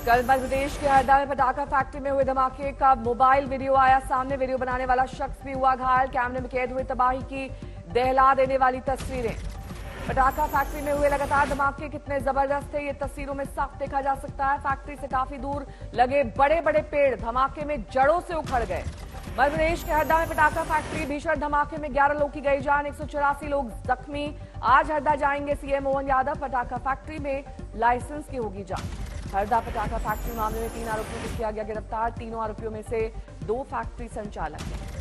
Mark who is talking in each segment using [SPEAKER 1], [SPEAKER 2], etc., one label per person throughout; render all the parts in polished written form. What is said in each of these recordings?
[SPEAKER 1] कल मध्य प्रदेश के हरदा में पटाखा फैक्ट्री में हुए धमाके का मोबाइल वीडियो आया सामने। वीडियो बनाने वाला शख्स भी हुआ घायल। कैमरे में कैद हुई तबाही की दहला देने वाली तस्वीरें। पटाखा फैक्ट्री में हुए लगातार धमाके कितने जबरदस्त थे ये तस्वीरों में साफ देखा जा सकता है। फैक्ट्री से काफी दूर लगे बड़े बड़े पेड़ धमाके में जड़ों से उखड़ गए। मध्य प्रदेश के हरदा में पटाखा फैक्ट्री भीषण धमाके में 11 लोगों की गई जान, 184 लोग जख्मी। आज हरदा जाएंगे सीएम मोहन यादव। पटाखा फैक्ट्री में लाइसेंस की होगी जांच। हरदा पटाखा फैक्ट्री मामले में 3 आरोपियों को किया गया गिरफ्तार। तीनों आरोपियों में से 2 फैक्ट्री संचालक हैं।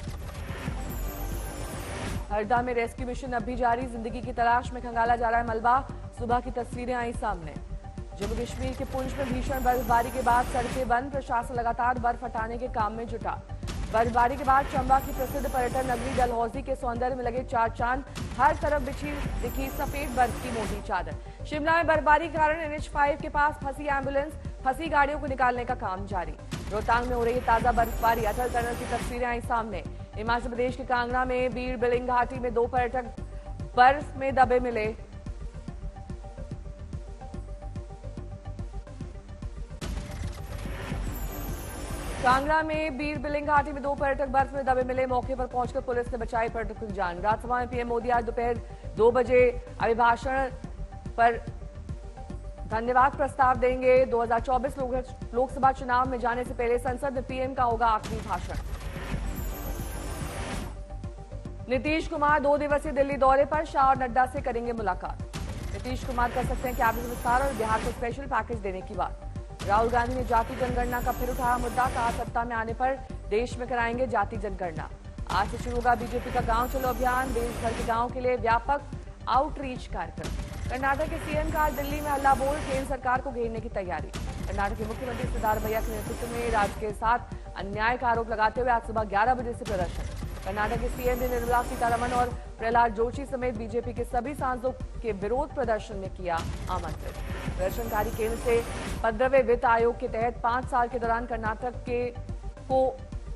[SPEAKER 1] हरदा में रेस्क्यू मिशन अब भी जारी। जिंदगी की तलाश में खंगाला जा रहा है मलबा। सुबह की तस्वीरें आई सामने। जम्मू कश्मीर के पुंछ में भीषण बर्फबारी के बाद सड़कें बंद। प्रशासन लगातार बर्फ हटाने के काम में जुटा। बर्फबारी के बाद चंबा की प्रसिद्ध पर्यटन नगरी डलहौजी के सौंदर्य में लगे 4 चांद। हर तरफ बिछी दिखी सफेद बर्फ की मोटी चादर। शिमला में बर्फबारी के कारण NH5 के पास फंसी एम्बुलेंस, फंसी गाड़ियों को निकालने का काम जारी। रोहतांग में हो रही ताजा बर्फबारी। अटल टनल की तस्वीरें आई सामने। हिमाचल प्रदेश के कांगड़ा में बीड़ बिलिंग घाटी में 2 पर्यटक बर्फ में दबे मिले। कांगड़ा में बीर बिलिंग घाटी में 2 पर्यटक बर्फ में दबे मिले। मौके पर पहुंचकर पुलिस ने बचाई पर्यटकों की जान। राज्यसभा में पीएम मोदी आज दोपहर 2 बजे अभिभाषण पर धन्यवाद प्रस्ताव देंगे। 2024 लोकसभा चुनाव में जाने से पहले संसद में पीएम का होगा आखिरी भाषण। नीतीश कुमार 2 दिवसीय दिल्ली दौरे पर, शाह और नड्डा से करेंगे मुलाकात। नीतीश कुमार कर सकते हैं कैबिनेट विस्तार और बिहार को स्पेशल पैकेज देने की बात। राहुल गांधी ने जाति जनगणना का फिर उठाया मुद्दा। कहा सत्ता में आने पर देश में कराएंगे जाति जनगणना। आज से शुरू होगा बीजेपी का गांव चलो अभियान। देश भर के गांव के लिए व्यापक आउटरीच कार्यक्रम। कर्नाटक के सीएम का आज दिल्ली में हल्ला बोल, केंद्र सरकार को घेरने की तैयारी। कर्नाटक के मुख्यमंत्री सिद्धारमैया के नेतृत्व में राज्य के साथ अन्याय का आरोप लगाते हुए आज सुबह 11 बजे से प्रदर्शन। कर्नाटक के सीएम ने निर्मला सीतारमण और प्रहलाद जोशी समेत बीजेपी के सभी सांसदों के विरोध प्रदर्शन में किया आमंत्रित। प्रदर्शनकारी केंद्र से 15वें वित्त आयोग के तहत 5 साल के दौरान कर्नाटक को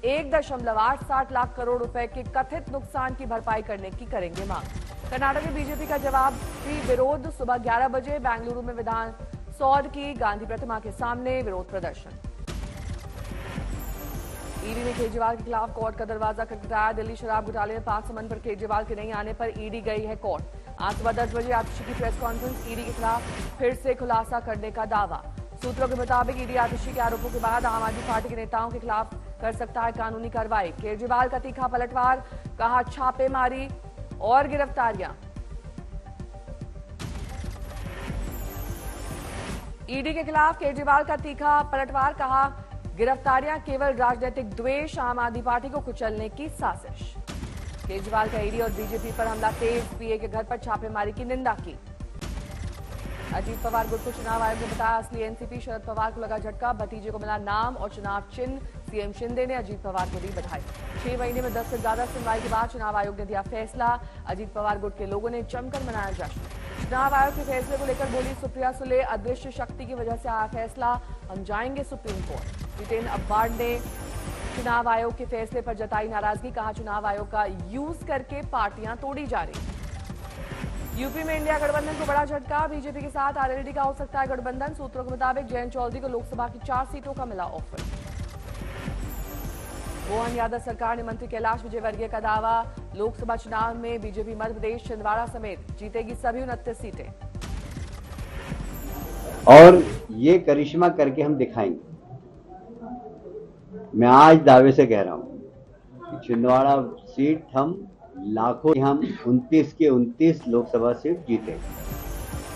[SPEAKER 1] 1.87 लाख करोड़ रुपए के कथित नुकसान की भरपाई करने की करेंगे मांग। कर्नाटक में बीजेपी का जवाबी विरोध। सुबह 11 बजे बेंगलुरु में विधान सौध की गांधी प्रतिमा के सामने विरोध प्रदर्शन। ईडी ने केजरीवाल के खिलाफ कोर्ट का दरवाजा खटखटाया। दिल्ली शराब घोटाले में पाक समन पर केजरीवाल के नहीं आने पर ईडी गई है कोर्ट। आज सुबह 10 बजे आतिशी की प्रेस कॉन्फ्रेंस। ईडी के खिलाफ फिर से खुलासा करने का दावा। सूत्रों के मुताबिक ईडी आतिशी के आरोपों के बाद आम आदमी पार्टी के नेताओं के खिलाफ कर सकता है कानूनी कार्रवाई। केजरीवाल का तीखा पलटवार, कहा छापेमारी और गिरफ्तारियां। ईडी के खिलाफ केजरीवाल का तीखा पलटवार, कहा गिरफ्तारियां केवल राजनीतिक द्वेष, आम आदमी पार्टी को कुचलने की साजिश। केजरीवाल का ईडी और बीजेपी पर हमला तेज, पीए के घर पर छापेमारी की निंदा की। अजीत पवार गुट को चुनाव आयोग ने बताया असली एनसीपी। शरद पवार को लगा झटका, भतीजे को मिला नाम और चुनाव चिन्ह। सीएम शिंदे ने अजीत पवार को दी बधाई। 6 महीने में 10 से ज्यादा सुनवाई के बाद चुनाव आयोग ने दिया फैसला। अजीत पवार गुट के लोगों ने जमकर मनाया जश्न। चुनाव आयोग के फैसले को लेकर बोली सुप्रिया सुले, अदृश्य शक्ति की वजह से आया फैसला, हम जाएंगे सुप्रीम कोर्ट। जितेन अब्बाड ने चुनाव आयोग के फैसले पर जताई नाराजगी। कहा चुनाव आयोग का यूज करके पार्टियां तोड़ी जा रही। यूपी में इंडिया गठबंधन को बड़ा झटका। बीजेपी के साथ आरएलडी का हो सकता है गठबंधन। सूत्रों के मुताबिक जयंत चौधरी को लोकसभा की 4 सीटों का मिला ऑफर। मोहन यादव सरकार ने मंत्री कैलाश विजयवर्गीय का दावा। लोकसभा चुनाव में बीजेपी मध्य प्रदेश, छिंदवाड़ा समेत जीतेगी सभी 29 सीटें।
[SPEAKER 2] और ये करिश्मा करके हम दिखाएंगे। मैं आज दावे से कह रहा हूं कि छिंदवाड़ा सीट हम लाखों, हम 29 के 29 लोकसभा सीट जीते।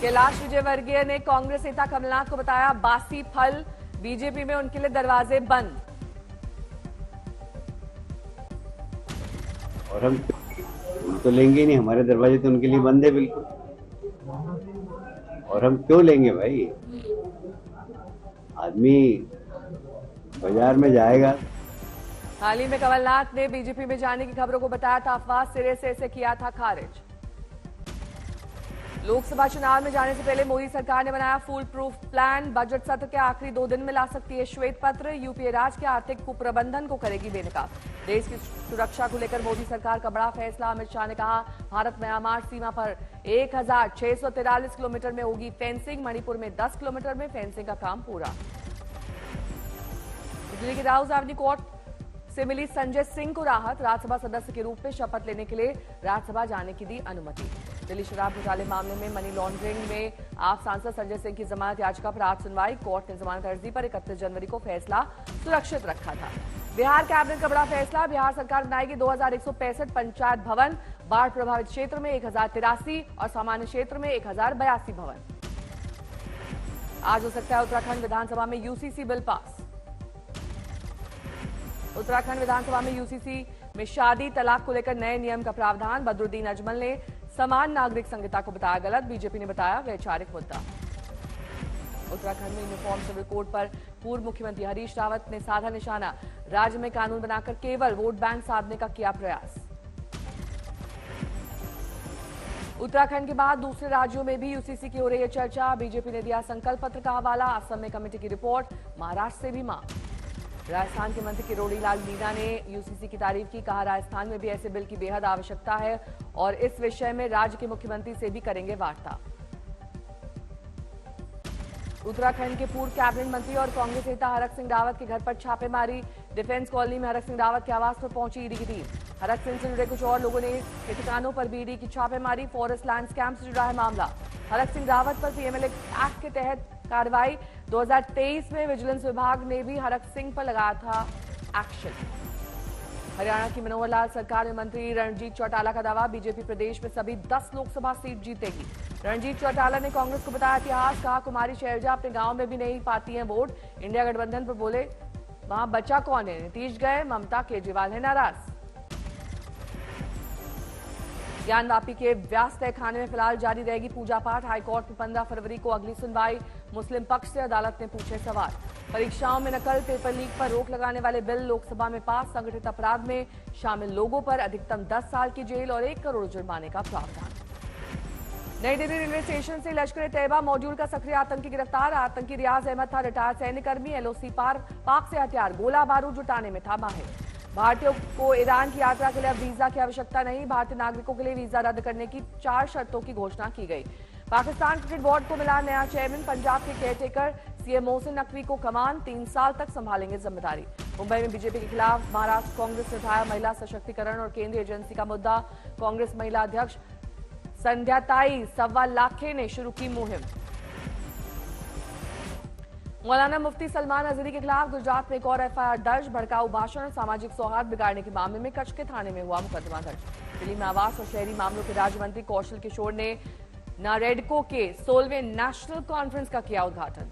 [SPEAKER 1] कैलाश विजयवर्गीय ने कांग्रेस नेता कमलनाथ को बताया बासी फल, बीजेपी में उनके लिए दरवाजे बंद।
[SPEAKER 2] और हम तो लेंगे नहीं, हमारे दरवाजे तो उनके लिए बंद है बिल्कुल। और हम क्यों लेंगे भाई? आदमी बाजार में जाएगा।
[SPEAKER 1] हाल ही में कमलनाथ ने बीजेपी में जाने की खबरों को बताया था अफवाह, सिरे से इसे किया था खारिज। लोकसभा चुनाव में जाने से पहले मोदी सरकार ने बनाया फुल प्रूफ प्लान। बजट सत्र के आखिरी 2 दिन में ला सकती है श्वेत पत्र। यूपीए राज के आर्थिक कुप्रबंधन को करेगी बेनकाब। देश की सुरक्षा को लेकर मोदी सरकार का बड़ा फैसला। अमित शाह ने कहा भारत म्यांमार सीमा पर 1643 किलोमीटर में होगी फेंसिंग। मणिपुर में 10 किलोमीटर में फेंसिंग का काम पूरा। दिल्ली की राहुल सावनी कोर्ट से मिली संजय सिंह को राहत, राज्यसभा सदस्य के रूप में शपथ लेने के लिए राज्यसभा जाने की दी अनुमति। दिल्ली शराब घोटाले मामले में मनी लॉन्ड्रिंग में आप सांसद संजय सिंह की जमानत याचिका पर आज सुनवाई। कोर्ट ने जमानत अर्जी पर 31 जनवरी को फैसला सुरक्षित रखा था। बिहार कैबिनेट का बड़ा फैसला, बिहार सरकार बनाएगी 2165 पंचायत भवन, बाढ़ प्रभावित क्षेत्र में 1083 और सामान्य क्षेत्र में 1082 भवन। आज हो सकता है उत्तराखंड विधानसभा में यूसीसी बिल पास। उत्तराखंड विधानसभा में यूसीसी में शादी तलाक को लेकर नए नियम का प्रावधान। बदरुद्दीन अजमल ने समान नागरिक संहिता को बताया गलत, बीजेपी ने बताया वैचारिक मुद्दा। उत्तराखंड में यूनिफॉर्म सिविल कोड पर पूर्व मुख्यमंत्री हरीश रावत ने साधा निशाना, राज्य में कानून बनाकर केवल वोट बैंक साधने का किया प्रयास। उत्तराखंड के बाद दूसरे राज्यों में भी यूसीसी की हो रही है चर्चा, बीजेपी ने दिया संकल्प पत्र का हवाला। असम में कमेटी की रिपोर्ट, महाराष्ट्र से भी मांग। राजस्थान के मंत्री किरोड़ी लाल मीणा ने यूसीसी की तारीफ की, कहा राजस्थान में भी ऐसे बिल की बेहद आवश्यकता है और इस विषय में राज्य के मुख्यमंत्री से भी करेंगे वार्ता। उत्तराखंड के पूर्व कैबिनेट मंत्री और कांग्रेस नेता हरक सिंह रावत के घर पर छापेमारी। डिफेंस कॉलोनी में हरक सिंह रावत के आवास पर पहुंची ईडी की टीम। हरक सिंह से जुड़े कुछ और लोगों ने ठिकानों पर भी ईडी की छापेमारी। फॉरेस्ट लैंड स्कैम से जुड़ा है मामला। हरक सिंह रावत पर पीएमएलए एक्ट के तहत कार्रवाई। 2023 में विजिलेंस विभाग ने भी हरक सिंह पर लगाया था एक्शन। हरियाणा की मनोहर लाल सरकार में मंत्री रणजीत चौटाला का दावा, बीजेपी प्रदेश में सभी 10 लोकसभा सीट जीतेगी। रणजीत चौटाला ने कांग्रेस को बताया इतिहास, कहा कुमारी शैलजा अपने गांव में भी नहीं पाती हैं वोट। इंडिया गठबंधन पर बोले वहां बचा कौन है, नीतीश गए, ममता केजरीवाल है नाराज। ज्ञानवापी के व्यास तहखाने में फिलहाल जारी रहेगी पूजा पाठ। हाईकोर्ट में 15 फरवरी को अगली सुनवाई। मुस्लिम पक्ष से अदालत ने पूछे सवाल। परीक्षाओं में नकल, पेपर लीक पर रोक लगाने वाले बिल लोकसभा में पास। संगठित अपराध में शामिल लोगों पर अधिकतम 10 साल की जेल और 1 करोड़ जुर्माने का प्रावधान। नई दिल्ली रेलवे स्टेशन से लश्कर-ए-तैयबा मॉड्यूल का सक्रिय आतंकी गिरफ्तार। आतंकी रियाज अहमद था रिटायर्ड सैन्यकर्मी। एलओसी पाक से हथियार, गोला बारूद जुटाने में था माहिर। भारतीयों को ईरान की यात्रा के लिए अब वीजा की आवश्यकता नहीं। भारतीय नागरिकों के लिए वीजा रद्द करने की 4 शर्तों की घोषणा की गई। पाकिस्तान क्रिकेट बोर्ड को मिला नया चेयरमैन। पंजाब के केयरटेकर सीएम मोहसिन नकवी को कमान, 3 साल तक संभालेंगे जिम्मेदारी। मुंबई में बीजेपी के खिलाफ महाराष्ट्र कांग्रेस ने उठाया महिला सशक्तिकरण और केंद्रीय एजेंसी का मुद्दा। कांग्रेस महिला अध्यक्ष संध्याताई सवा लाखे ने शुरू की मुहिम। मौलाना मुफ्ती सलमान अजहरी के खिलाफ गुजरात में एक और एफआईआर दर्ज। भड़काऊ भाषण और सामाजिक सौहार्द बिगाड़ने के मामले में कच्छ के थाने में हुआ मुकदमा दर्ज। दिल्ली में आवास और शहरी मामलों के राज्य मंत्री कौशल किशोर ने नारेडको के 16वें नेशनल कॉन्फ्रेंस का किया उद्घाटन।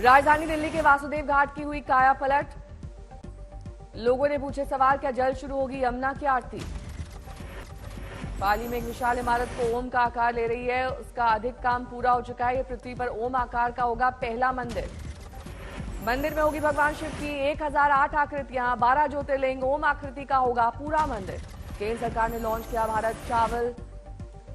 [SPEAKER 1] राजधानी दिल्ली के वासुदेव घाट की हुई काया पलट। लोगों ने पूछे सवाल, क्या जल्द शुरू होगी यमुना की आरती। पाली में एक विशाल इमारत को ओम का आकार ले रही है, उसका अधिक काम पूरा हो चुका है। यह पृथ्वी पर ओम आकार का होगा पहला मंदिर। मंदिर में होगी भगवान शिव की 1008 आकृतियां, 12 ज्योतिर्लिंग, ओम आकृति का होगा पूरा मंदिर। केंद्र सरकार ने लॉन्च किया भारत चावल,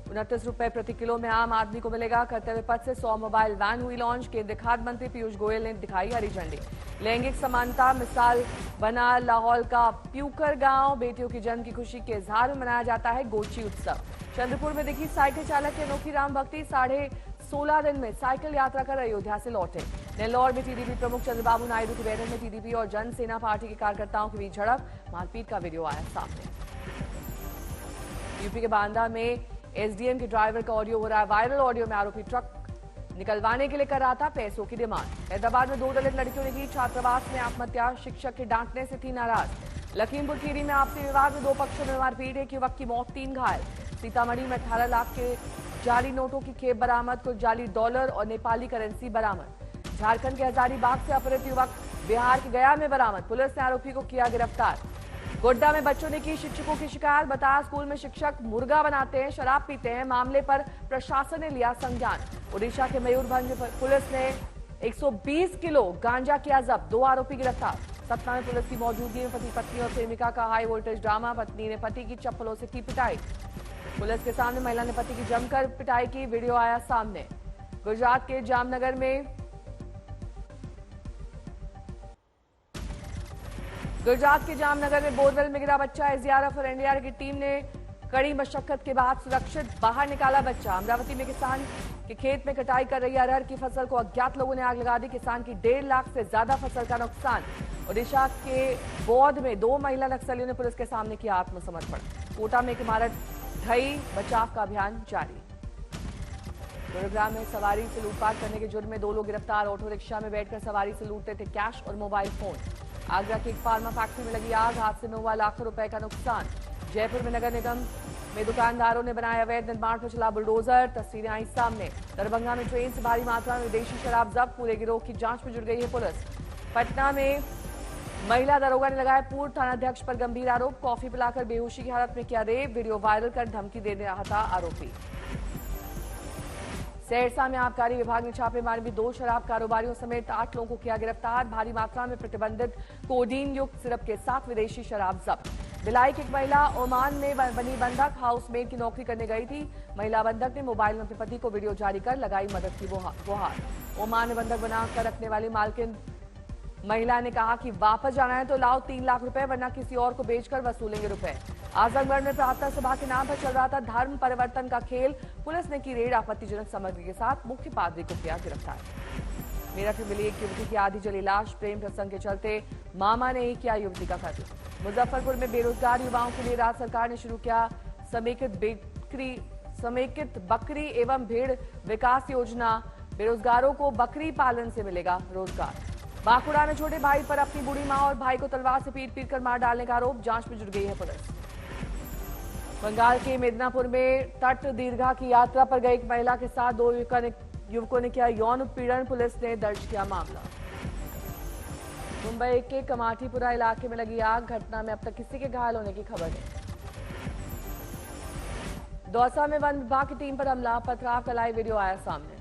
[SPEAKER 1] 29 रुपए प्रति किलो में आम आदमी को मिलेगा। कर्तव्य पथ से 100 मोबाइल वैन हुई लॉन्च। केंद्रीय खाद्य मंत्री पीयूष गोयल ने दिखाई हरी झंडी। लैंगिक समानता मिसाल बना लाहौल का प्यूकर गांव। बेटियों के जन्म की खुशी के इजहार में मनाया जाता है गोची उत्सव। चंद्रपुर में दिखी साइकिल चालक की अनोखी राम भक्ति। 16.5 दिन में साइकिल यात्रा कर अयोध्या से लौटे। नेल्लौर में टीडीपी प्रमुख चंद्रबाबू नायडू की बैठक में टीडीपी और जनसेना पार्टी के कार्यकर्ताओं के बीच झड़प, मारपीट का वीडियो आया सामने। यूपी के बांदा में एसडीएम के ड्राइवर का ऑडियो हो रहा है वायरल। ऑडियो में आरोपी ट्रक निकलवाने के लिए कर रहा था पैसों की डिमांड। हैदराबाद में 2 दलित लड़कियों ने की छात्रावास में आत्महत्या, शिक्षक के डांटने से थी नाराज। लखीमपुर खीरी में आपसी विवाद में 2 पक्षों में मारपीट, एक युवक की मौत, 3 घायल। सीतामढ़ी में 18 लाख के जाली नोटों की खेप बरामद, कुछ जाली डॉलर और नेपाली करेंसी बरामद। झारखंड के हजारीबाग से अपहृत युवक बिहार के गया में बरामद, पुलिस ने आरोपी को किया गिरफ्तार। गोड्डा में बच्चों ने की शिक्षकों की शिकायत, बताया स्कूल में शिक्षक मुर्गा बनाते हैं, शराब पीते हैं। मामले पर प्रशासन ने लिया संज्ञान। ओडिशा के मयूरभंज में पुलिस ने 120 किलो गांजा किया जब्त, 2 आरोपी गिरफ्तार। सतना में पुलिस की मौजूदगी में पति पत्नी और प्रेमिका का हाई वोल्टेज ड्रामा, पत्नी ने पति की चप्पलों से की पिटाई। पुलिस के सामने महिला ने पति की जमकर पिटाई की, वीडियो आया सामने। गुजरात के जामनगर में बोरवेल में गिरा बच्चा। एसडीआरएफ और एनडीआरएफ की टीम ने कड़ी मशक्कत के बाद सुरक्षित बाहर निकाला बच्चा। अमरावती में किसान कि खेत में कटाई कर रही अरहर की फसल को अज्ञात लोगों ने आग लगा दी। किसान की 1.5 लाख से ज्यादा फसल का नुकसान। ओडिशा के बौद्ध में 2 महिला नक्सलियों ने पुलिस के सामने किया आत्मसमर्पण। कोटा में एक इमारत ढही, बचाव का अभियान जारी। गुरुग्राम में सवारी से लूटपाट करने के जुर्म में 2 लोग गिरफ्तार। ऑटो रिक्शा में बैठकर सवारी से लूटते थे कैश और मोबाइल फोन। आगरा की एक फार्मा फैक्ट्री में लगी आग, हादसे में हुआ लाखों रुपए का नुकसान। जयपुर में नगर निगम में दुकानदारों ने बनाया अवैध निर्माण पर चला बुलडोजर, तस्वीरें आई सामने। दरभंगा में ट्रेन से भारी मात्रा में विदेशी शराब जब्त, पूरे गिरोह की जांच में जुट गई है पुलिस। पटना में महिला दरोगा ने लगाया पूर्व थानाध्यक्ष पर गंभीर आरोप, कॉफी पिलाकर बेहोशी की हालत में किया रेप, वीडियो वायरल कर धमकी दे रहा था आरोपी। सहरसा में आबकारी विभाग ने छापेमारी में 2 शराब कारोबारियों समेत 8 लोगों को किया गिरफ्तार। भारी मात्रा में प्रतिबंधित कोडीन युक्त सिरप के साथ विदेशी शराब जब्त। भिलाई की एक महिला ओमान में बनी बंधक हाउसमेट की नौकरी करने गई थी। महिला बंधक ने मोबाइल में अपने पति को वीडियो जारी कर लगाई मदद की गुहार। ओमान में बंधक बनाकर रखने वाली मालकिन महिला ने कहा कि वापस जाना है तो लाओ 3 लाख रुपए, वरना किसी और को बेचकर वसूलेंगे रुपए। आजमगढ़ में प्रार्थना सभा के नाम पर चल रहा था धर्म परिवर्तन का खेल। पुलिस ने की रेड, आपत्तिजनक सामग्री के साथ मुख्य पादरी को किया गिरफ्तार। मेरठ में मिली एक युवती की आधी जली लाश, प्रेम प्रसंग के चलते मामा ने ही किया युवती का कत्ल। मुजफ्फरपुर में बेरोजगार युवाओं के लिए राज्य सरकार ने शुरू किया समेकित बकरी एवं भेड़ विकास योजना। बेरोजगारों को बकरी पालन से मिलेगा रोजगार। बांकुड़ा में छोटे भाई पर अपनी बूढ़ी मां और भाई को तलवार से पीट कर मार डालने का आरोप, जांच में जुट गई है पुलिस। बंगाल के मेदिनीपुर में तट दीर्घा की यात्रा पर गई एक महिला के साथ 2 युवकों ने किया यौन उत्पीड़न, पुलिस ने दर्ज किया मामला। मुंबई के कमाठीपुरा इलाके में लगी आग, घटना में अब तक किसी के घायल होने की खबर नहीं। दौसा में वन विभाग की टीम पर हमला, पथराव का लाइव वीडियो आया सामने।